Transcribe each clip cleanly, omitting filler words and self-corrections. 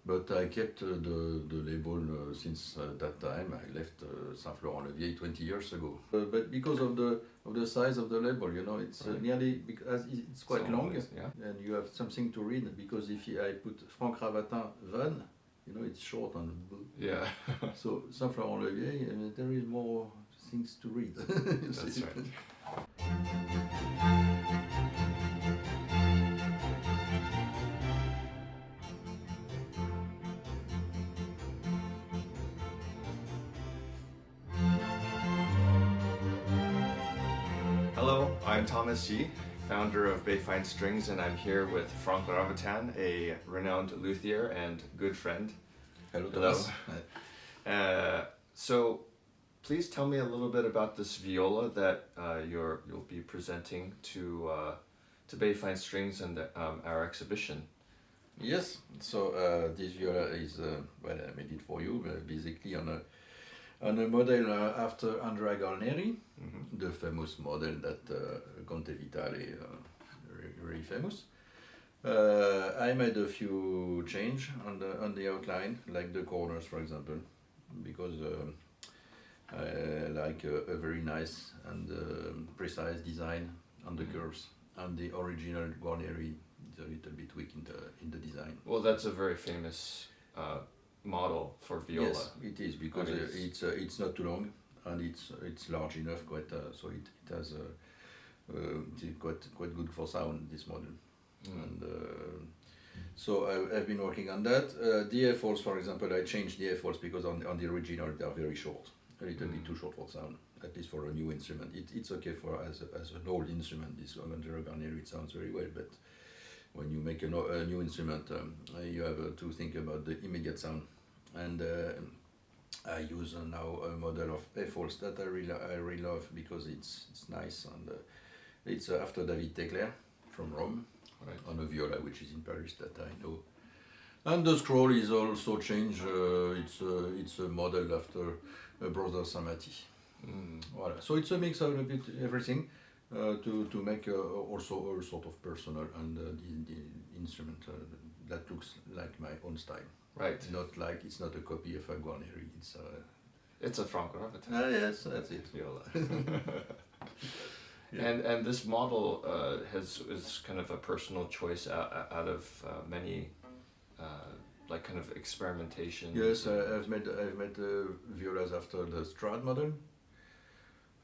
But I kept the label since that time. I left Saint-Florent-le-Vieil 20 years ago. But because of the size of the label, you know, it's nearly, because it's quite long, and you have something to read. Because if I put Frank Ravatin Van, you know, it's short and so Saint-Florent-le-Vieil, there is more things to read. That's right. Hello, I'm Thomas Yee, founder of Bay Fine Strings, and I'm here with Frank Ravatin, a renowned luthier and good friend. Hello, Thomas. So, please tell me a little bit about this viola that you'll be presenting to Bay Fine Strings and our exhibition. Yes, so this viola is, well, I made it for you, basically on a model after Andrea Guarneri, the famous model that Conte Vitale, very famous. I made a few changes on the outline, like the corners, for example, because I like a very nice and precise design on the curves. And the original Guarneri is a little bit weak in the design. Well, that's a very famous model for viola. Yes, it is, because it's not too long, and it's large enough, so it has quite good for sound, this model. And so I've been working on that. The F-holes, for example, I changed the F-holes because on the original they are very short, a little bit too short for sound, at least for a new instrument. It's okay for as an old instrument. This Andrea Guarneri, it sounds very well, but when you make a new instrument, you have to think about the immediate sound. And I use now a model of F-holes that I really love, because it's nice, and it's after David Tecler from Rome, on a viola which is in Paris that I know. And the scroll is also changed. It's a model after Brother Samati. Voilà. So it's a mix of a bit everything to make also a sort of personal and the instrument that looks like my own style. Right. It's not a copy of a Guarneri. It's a Frank Ravatin. Yes, that's it. Viola. And this model is kind of a personal choice out of many like kind of experimentation. Yes, I've made violas after the Strad model.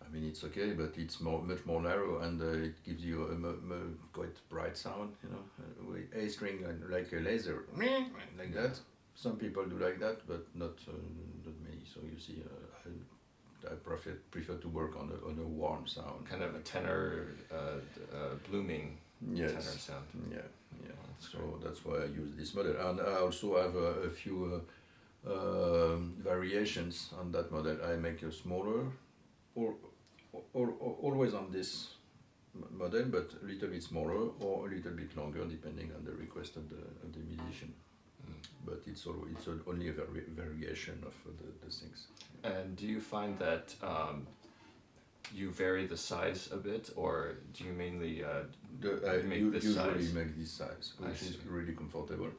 I mean, it's okay, but it's much more narrow, and it gives you a quite bright sound, you know, with A string and like a laser, like that. Some people do like that, but not many. So you see, I prefer to work on a warm sound. Kind of a tenor, blooming tenor sound. Yeah. So that's why I use this model, and I also have a few variations on that model. I make a smaller, or always on this model, but a little bit smaller or a little bit longer, depending on the request of the musician. But it's only a variation of the things. And do you find that you vary the size a bit, or do you mainly make this size? Usually make this size, which is really comfortable.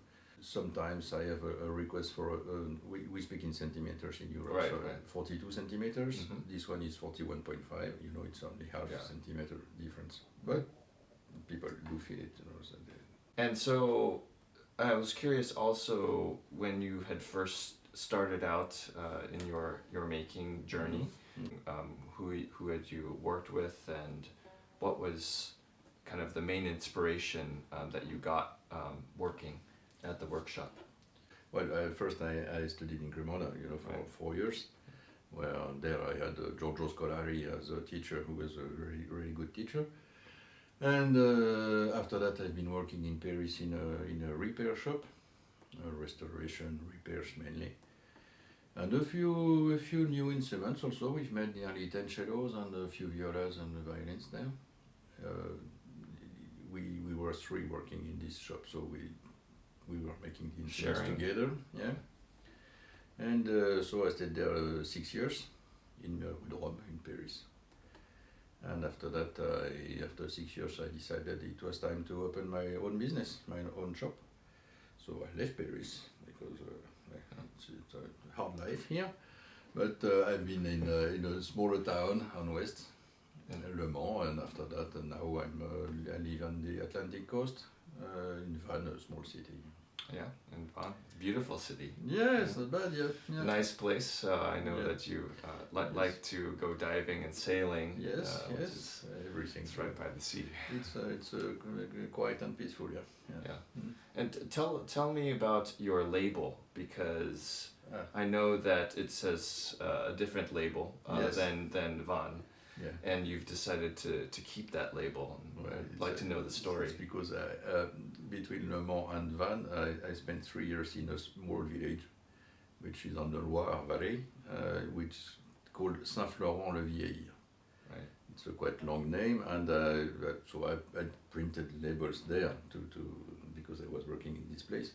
Sometimes I have a request for, we speak in centimeters in Europe, 42 centimeters. This one is 41.5, you know, it's only half centimeter difference. But people do feel it, you know. So and so, I was curious also, when you had first started out in your making journey, who had you worked with, and what was kind of the main inspiration that you got working at the workshop? Well, first I studied in Cremona, you know, for 4 years. Well, there I had Giorgi Scolari as a teacher, who was a very, very good teacher. And after that, I've been working in Paris in a repair shop, restoration, repairs mainly. And a few new instruments also. We've made nearly 10 cellos and a few violas and violins there. We were 3 working in this shop, so we were making the instruments together. Yeah. And so I stayed there 6 years in Rome, in Paris. And after that, after 6 years, I decided it was time to open my own business, my own shop. So I left Paris because life here. But I've been in a smaller town on West, in Le Mans, and after that, now I live on the Atlantic coast, in Vannes, a small city. Yeah, in Vannes, beautiful city. Yeah, it's not bad. Yeah. Nice place. I know that you like to go diving and sailing. Yes, everything's it's right by the sea. It's quiet and peaceful. Yeah. And tell me about your label, because I know that it says a different label than Van. Yeah. And you've decided to keep that label. I'd like to know the story. It's because between Le Mans and Vannes, I spent 3 years in a small village, which is on the Loire Valley, which is called Saint-Florent-le-Vieil. Right. It's a quite long name, and so I printed labels there because I was working in this place.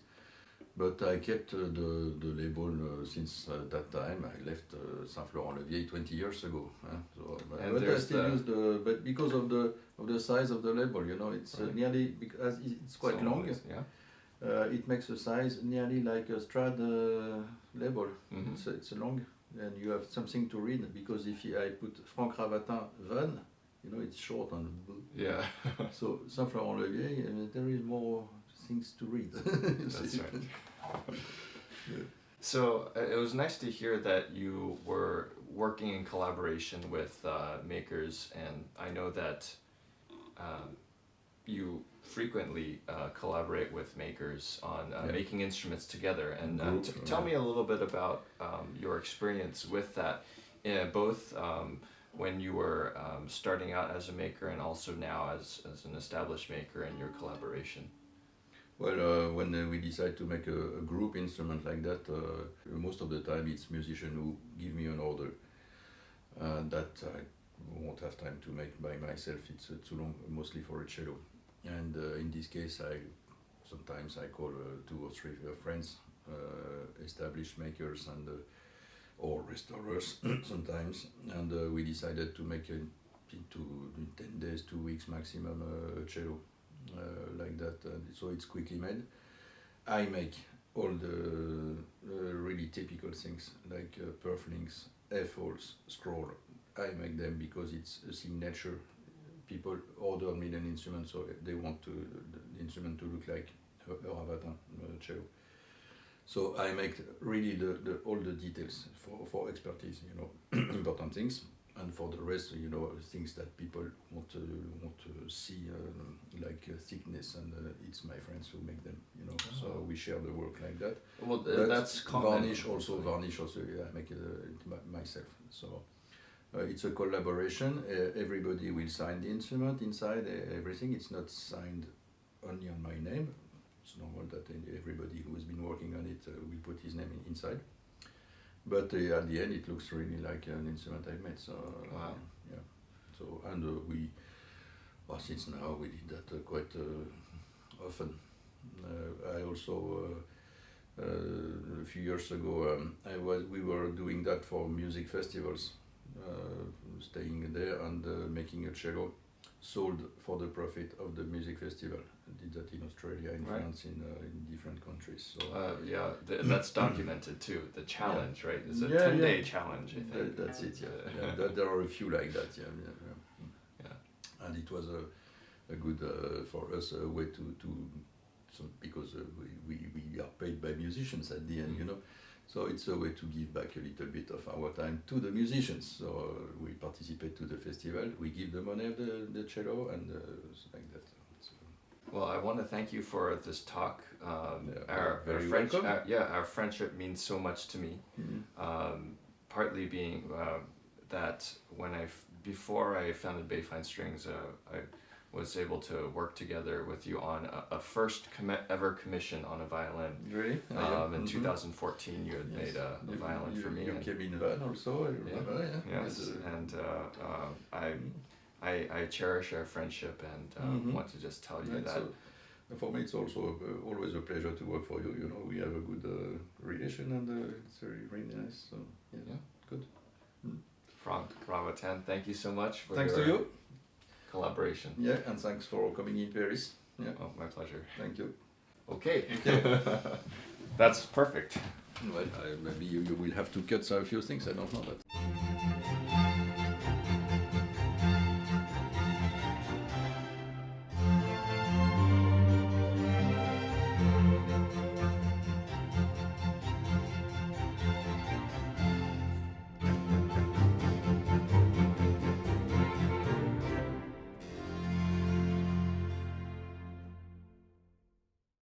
But I kept the label since that time. I left Saint-Florent-le-Vieil 20 years ago. So, but I still use but because of the size of the label, it's nearly, because it's quite long. It makes a size nearly like a Strad label. Mm-hmm. It's long, and you have something to read, because if I put Frank Ravatin Van, it's short and so Saint-Florent-le-Vieil, there is more things to read. That's right. So it was nice to hear that you were working in collaboration with makers, and I know that you frequently collaborate with makers on making instruments together. And tell me a little bit about your experience with that, both when you were starting out as a maker and also now as an established maker in your collaboration. Well, when we decide to make a group instrument like that, most of the time it's musicians who give me an order that I won't have time to make by myself. It's too long, mostly for a cello. And in this case, sometimes I call 2 or 3 friends, established makers and or restorers sometimes, and we decided to make in 10 days, 2 weeks maximum, a cello. Like that, so it's quickly made. I make all the really typical things like purflings, F-holes, scroll. I make them because it's a signature. People order me an instrument, so they want the instrument to look like a Ravatin cello. So I make really all the details for expertise, important things. And for the rest, things that people want to see, like thickness, and it's my friends who make them, So we share the work like that. Well, that's common. Varnish also, I make it myself. So it's a collaboration. Everybody will sign the instrument inside, everything. It's not signed only on my name. It's normal that everybody who has been working on it will put his name inside. But at the end, it looks really like an instrument I've made. So So since now we did that quite often. I also a few years ago we were doing that for music festivals, staying there and making a cello sold for the profit of the music festival. I did that in Australia, in France, in different countries. So that's documented too. The challenge, right? It's a 10-day challenge, I think. That's it. There are a few like that. Yeah. And it was a good for us a way to because we are paid by musicians at the end, So it's a way to give back a little bit of our time to the musicians. So we participate to the festival, we give the money of the cello, and like that. Well, I want to thank you for this talk. Our friendship means so much to me. Mm-hmm. Partly being that before I founded Bayfine Strings, I was able to work together with you on a first ever commission on a violin. Really? In 2014, you had made a violin for me. You came in Van also, I remember. Yes, and I cherish our friendship, and want to just tell you that. For me, it's also always a pleasure to work for you. We have a good relation, and it's really nice. So good. Frank Ravatin, thank you so much for Thanks to you. Collaboration. Yeah, and thanks for coming in Paris. Yeah. Oh, my pleasure. Thank you. Okay. That's perfect. Well, maybe you will have to cut a few things. I don't know that.